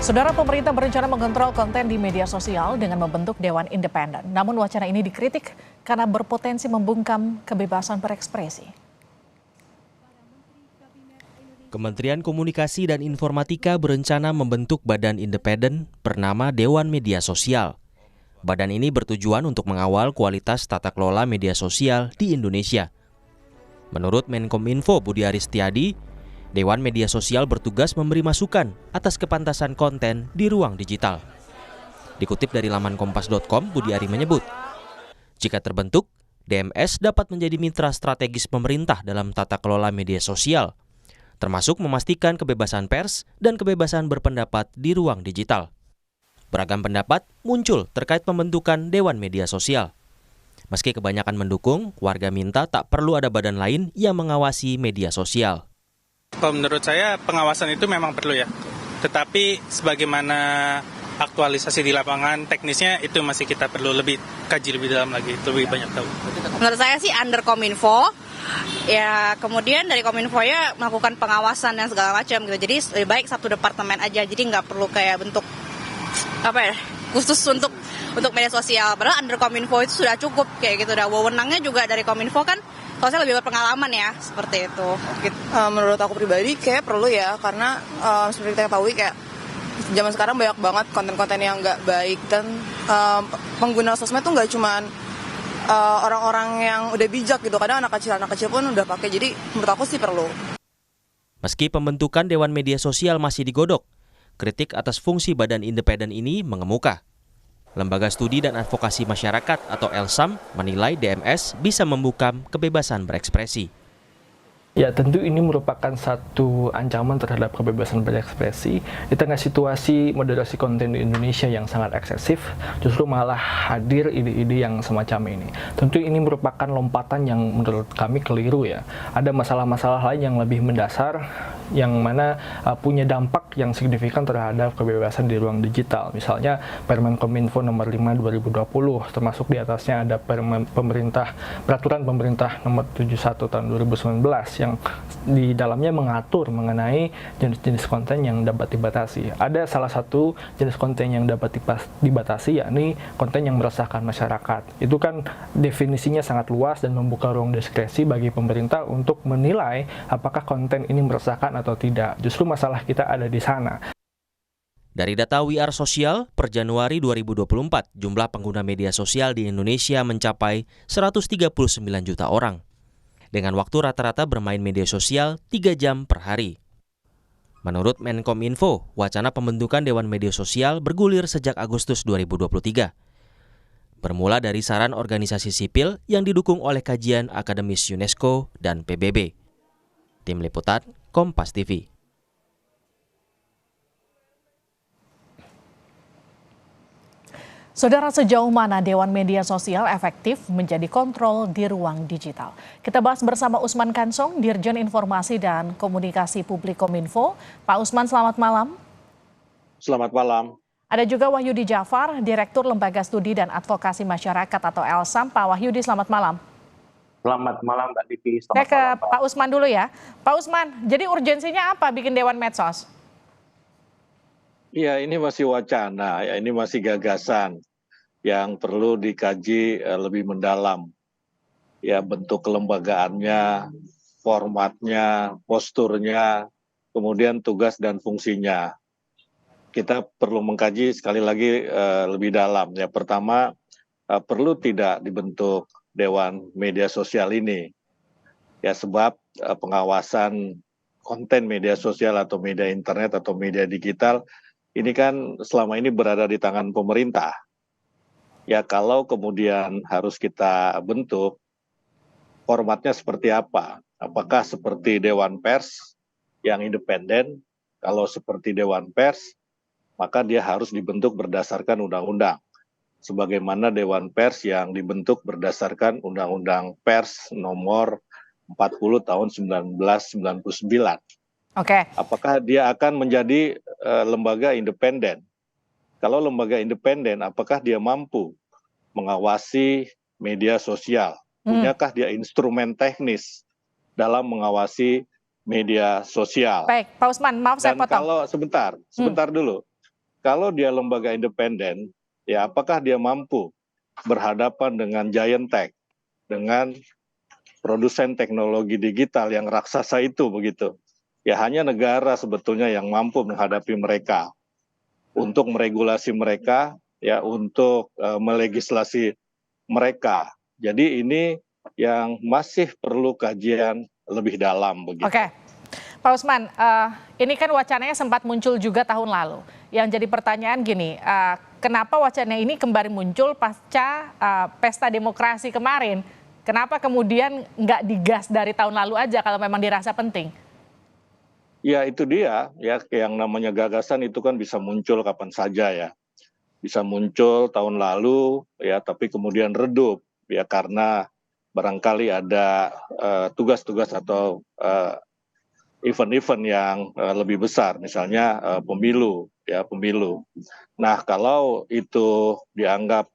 Saudara, pemerintah berencana mengontrol konten di media sosial dengan membentuk Dewan Independen. Namun wacana ini dikritik karena berpotensi membungkam kebebasan berekspresi. Kementerian Komunikasi dan Informatika berencana membentuk badan independen bernama Dewan Media Sosial. Badan ini bertujuan untuk mengawal kualitas tata kelola media sosial di Indonesia. Menurut Menkominfo Budi Aris Setiadi, Dewan Media Sosial bertugas memberi masukan atas kepantasan konten di ruang digital. Dikutip dari laman kompas.com, Budi Ari menyebut, jika terbentuk, DMS dapat menjadi mitra strategis pemerintah dalam tata kelola media sosial, termasuk memastikan kebebasan pers dan kebebasan berpendapat di ruang digital. Beragam pendapat muncul terkait pembentukan Dewan Media Sosial. Meski kebanyakan mendukung, warga minta tak perlu ada badan lain yang mengawasi media sosial. Kalau menurut saya pengawasan itu memang perlu ya, tetapi sebagaimana aktualisasi di lapangan teknisnya itu masih kita perlu lebih kaji lebih dalam lagi, lebih banyak tahu. Menurut saya sih under Kominfo, ya kemudian dari Kominfo ya melakukan pengawasan dan segala macam gitu. Jadi lebih baik satu departemen aja, jadi nggak perlu kayak bentuk khusus untuk media sosial. Padahal under Kominfo itu sudah cukup kayak gitu. Udah wewenangnya juga dari Kominfo kan. Kalau saya lebih berpengalaman ya, seperti itu. Menurut aku pribadi kayak perlu ya, karena seperti kita ketahui kayak zaman sekarang banyak banget konten-konten yang nggak baik. Dan pengguna sosmed tuh nggak cuman orang-orang yang udah bijak gitu, kadang anak kecil pun udah pakai, jadi menurut aku sih perlu. Meski pembentukan Dewan Media Sosial masih digodok, kritik atas fungsi badan independen ini mengemuka. Lembaga Studi dan Advokasi Masyarakat atau LSAM menilai DMS bisa membungkam kebebasan berekspresi. Ya, tentu ini merupakan satu ancaman terhadap kebebasan berekspresi. Di tengah situasi moderasi konten di Indonesia yang sangat eksesif, justru malah hadir ide-ide yang semacam ini. Tentu ini merupakan lompatan yang menurut kami keliru ya. Ada masalah-masalah lain yang lebih mendasar, yang mana punya dampak yang signifikan terhadap kebebasan di ruang digital. Misalnya Permen Kominfo nomor 5 2020, termasuk di atasnya ada Peraturan Pemerintah nomor 71 tahun 2019 yang di dalamnya mengatur mengenai jenis-jenis konten yang dapat dibatasi. Ada salah satu jenis konten yang dapat dibatasi, yakni konten yang meresahkan masyarakat. Itu kan definisinya sangat luas dan membuka ruang diskresi bagi pemerintah untuk menilai apakah konten ini meresahkan atau tidak. Justru masalah kita ada di sana. Dari data We Are Social, per Januari 2024, jumlah pengguna media sosial di Indonesia mencapai 139 juta orang. Dengan waktu rata-rata bermain media sosial 3 jam per hari. Menurut Menkominfo, wacana pembentukan Dewan Media Sosial bergulir sejak Agustus 2023. Bermula dari saran organisasi sipil yang didukung oleh kajian akademis UNESCO dan PBB. Tim Liputan, Kompas TV. Saudara, sejauh mana Dewan Media Sosial efektif menjadi kontrol di ruang digital? Kita bahas bersama Usman Kansong, Dirjen Informasi dan Komunikasi Publik Kominfo. Pak Usman, selamat malam. Selamat malam. Ada juga Wahyudi Jafar, Direktur Lembaga Studi dan Advokasi Masyarakat atau LSAM. Pak Wahyudi, selamat malam. Selamat malam, Mbak Livi. Saya ke Pak Usman dulu ya. Pak Usman, jadi urgensinya apa bikin Dewan Medsos? Iya, ini masih wacana, ya ini masih gagasan yang perlu dikaji lebih mendalam. Ya, bentuk kelembagaannya, formatnya, posturnya, kemudian tugas dan fungsinya. Kita perlu mengkaji sekali lagi lebih dalam. Ya, pertama, perlu tidak dibentuk Dewan Media Sosial ini. Ya, sebab pengawasan konten media sosial atau media internet atau media digital ini kan selama ini berada di tangan pemerintah. Ya, kalau kemudian harus kita bentuk, formatnya seperti apa? Apakah seperti Dewan Pers yang independen? Kalau seperti Dewan Pers, maka dia harus dibentuk berdasarkan undang-undang. Sebagaimana Dewan Pers yang dibentuk berdasarkan Undang-Undang Pers nomor 40 tahun 1999. Oke. Apakah dia akan menjadi lembaga independen? Kalau lembaga independen, apakah dia mampu mengawasi media sosial? Punyakah dia instrumen teknis dalam mengawasi media sosial? Baik, Pak Usman, maaf saya Dan potong. kalau sebentar dulu. kalau dia lembaga independen, ya apakah dia mampu berhadapan dengan giant tech, dengan produsen teknologi digital yang raksasa itu begitu. Ya hanya negara sebetulnya yang mampu menghadapi mereka untuk meregulasi mereka, ya untuk melegislasi mereka. Jadi ini yang masih perlu kajian lebih dalam begitu. Oke, Pak Usman, ini kan wacananya sempat muncul juga tahun lalu. Yang jadi pertanyaan gini, kenapa wacana ini kembali muncul pasca pesta demokrasi kemarin? Kenapa kemudian nggak digas dari tahun lalu aja kalau memang dirasa penting? Ya itu dia, ya yang namanya gagasan itu kan bisa muncul kapan saja ya. Bisa muncul tahun lalu, ya tapi kemudian redup, ya karena barangkali ada tugas-tugas atau event-event yang lebih besar, misalnya pemilu, ya pemilu. Nah kalau itu dianggap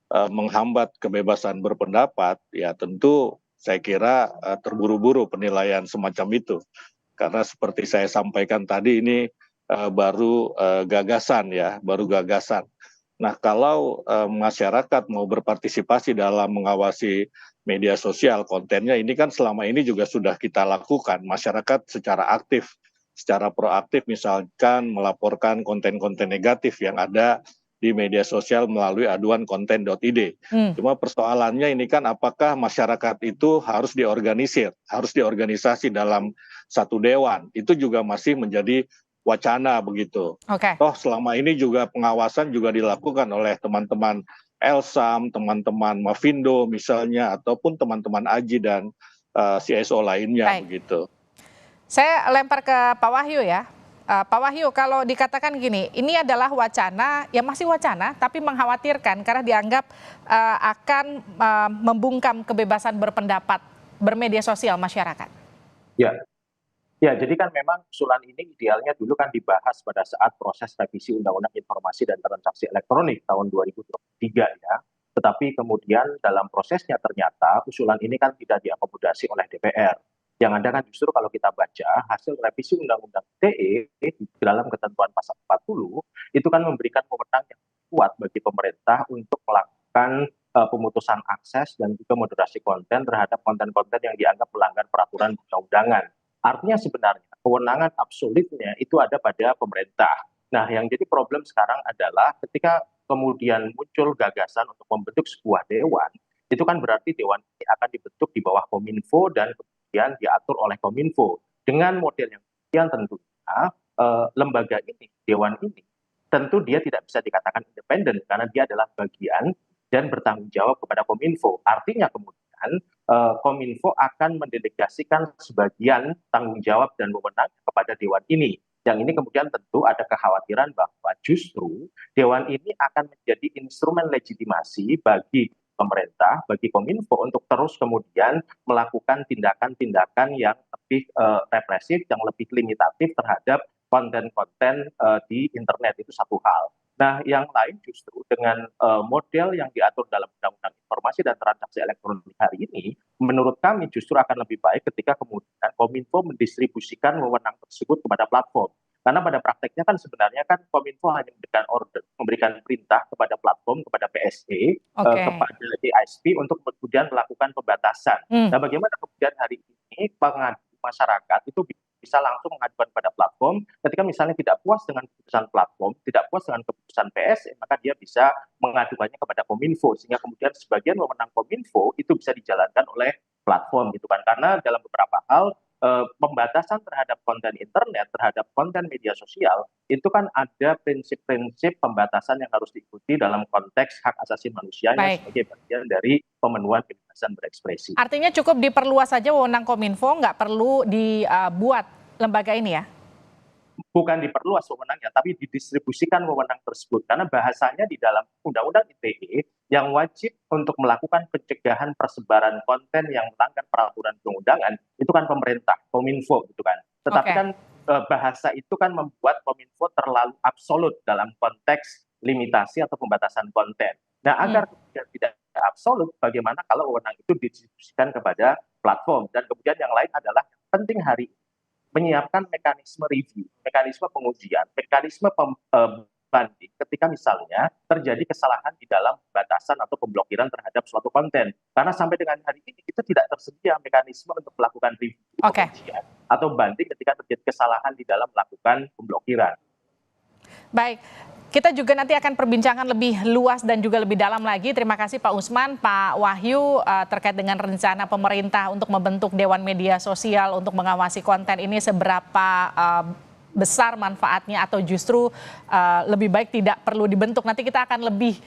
menghambat kebebasan berpendapat, ya tentu saya kira terburu-buru penilaian semacam itu. Karena seperti saya sampaikan tadi ini baru gagasan ya, baru gagasan. Nah kalau masyarakat mau berpartisipasi dalam mengawasi media sosial, kontennya ini kan selama ini juga sudah kita lakukan. Masyarakat secara aktif, secara proaktif misalkan melaporkan konten-konten negatif yang ada di media sosial melalui aduan konten.id. Cuma persoalannya ini kan apakah masyarakat itu harus diorganisir, harus diorganisasi dalam satu dewan. Itu juga masih menjadi wacana begitu. Oke. Toh selama ini juga pengawasan juga dilakukan oleh teman-teman Elsam, teman-teman Mavindo misalnya, ataupun teman-teman Aji dan CSO lainnya. Baik. Begitu. Saya lempar ke Pak Wahyu ya. Pak Wahyu, kalau dikatakan gini, ini adalah wacana, ya masih wacana, tapi mengkhawatirkan karena dianggap akan membungkam kebebasan berpendapat bermedia sosial masyarakat. Ya, jadi kan memang usulan ini idealnya dulu kan dibahas pada saat proses revisi Undang-Undang Informasi dan Transaksi Elektronik tahun 2023 ya. Tetapi kemudian dalam prosesnya ternyata usulan ini kan tidak diakomodasi oleh DPR. Yang ada kan justru kalau kita baca hasil revisi Undang-Undang ITE di dalam ketentuan pasal 40 itu kan memberikan wewenang yang kuat bagi pemerintah untuk melakukan pemutusan akses dan juga moderasi konten terhadap konten-konten yang dianggap melanggar peraturan perundang-undangan. Artinya sebenarnya kewenangan absolutnya itu ada pada pemerintah. Nah, yang jadi problem sekarang adalah ketika kemudian muncul gagasan untuk membentuk sebuah dewan, itu kan berarti dewan ini akan dibentuk di bawah Kominfo dan kemudian diatur oleh Kominfo. Dengan model yang demikian tentunya lembaga ini, dewan ini, tentu dia tidak bisa dikatakan independen karena dia adalah bagian dan bertanggung jawab kepada Kominfo. Artinya kemudian Kominfo akan mendelegasikan sebagian tanggung jawab dan wewenang kepada dewan ini. Yang ini kemudian tentu ada kekhawatiran bahwa justru dewan ini akan menjadi instrumen legitimasi bagi pemerintah, bagi Kominfo untuk terus kemudian melakukan tindakan-tindakan yang lebih represif, yang lebih limitatif terhadap konten-konten di internet. Itu satu hal. Nah, yang lain justru dengan model yang diatur dalam Undang-Undang Informasi dan Transaksi Elektronik hari ini, menurut kami justru akan lebih baik ketika kemudian Kominfo mendistribusikan wewenang tersebut kepada platform. Karena pada prakteknya kan sebenarnya kan Kominfo hanya memberikan order, memberikan perintah kepada platform, kepada PSE, kepada DSP untuk kemudian melakukan pembatasan. Nah, bagaimana kemudian hari ini pengadu masyarakat itu bisa langsung mengajukan pada platform ketika misalnya tidak puas dengan keputusan platform, tidak puas dengan keputusan PSE, maka dia bisa mengadukannya kepada Kominfo sehingga kemudian sebagian wewenang Kominfo itu bisa dijalankan oleh platform gitu kan. Karena dalam beberapa hal pembatasan terhadap konten internet, terhadap konten media sosial itu kan ada prinsip-prinsip pembatasan yang harus diikuti dalam konteks hak asasi manusianya sebagai bagian dari pemenuhan kebebasan berekspresi. Artinya cukup diperluas saja wewenang Kominfo, nggak perlu dibuat lembaga ini ya? Bukan diperluas wewenangnya, tapi didistribusikan wewenang tersebut. Karena bahasanya di dalam Undang-Undang ITE yang wajib untuk melakukan pencegahan persebaran konten yang melanggar peraturan perundangan itu kan pemerintah, Kominfo gitu kan. Tetapi kan bahasa itu kan membuat Kominfo terlalu absolut dalam konteks limitasi atau pembatasan konten. Nah, agar tidak absolut, bagaimana kalau wewenang itu didistribusikan kepada platform? Dan kemudian yang lain adalah penting hari ini menyiapkan mekanisme review, mekanisme pengujian, mekanisme ketika misalnya terjadi kesalahan di dalam batasan atau pemblokiran terhadap suatu konten. Karena sampai dengan hari ini itu tidak tersedia mekanisme untuk melakukan review pengujian atau banding ketika terjadi kesalahan di dalam melakukan pemblokiran. Baik, kita juga nanti akan perbincangan lebih luas dan juga lebih dalam lagi. Terima kasih Pak Usman, Pak Wahyu, terkait dengan rencana pemerintah untuk membentuk Dewan Media Sosial untuk mengawasi konten ini seberapa besar manfaatnya atau justru lebih baik tidak perlu dibentuk. Nanti kita akan lebih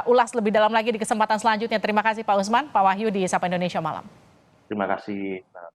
ulas lebih dalam lagi di kesempatan selanjutnya. Terima kasih Pak Usman, Pak Wahyu di Sapa Indonesia Malam. Terima kasih.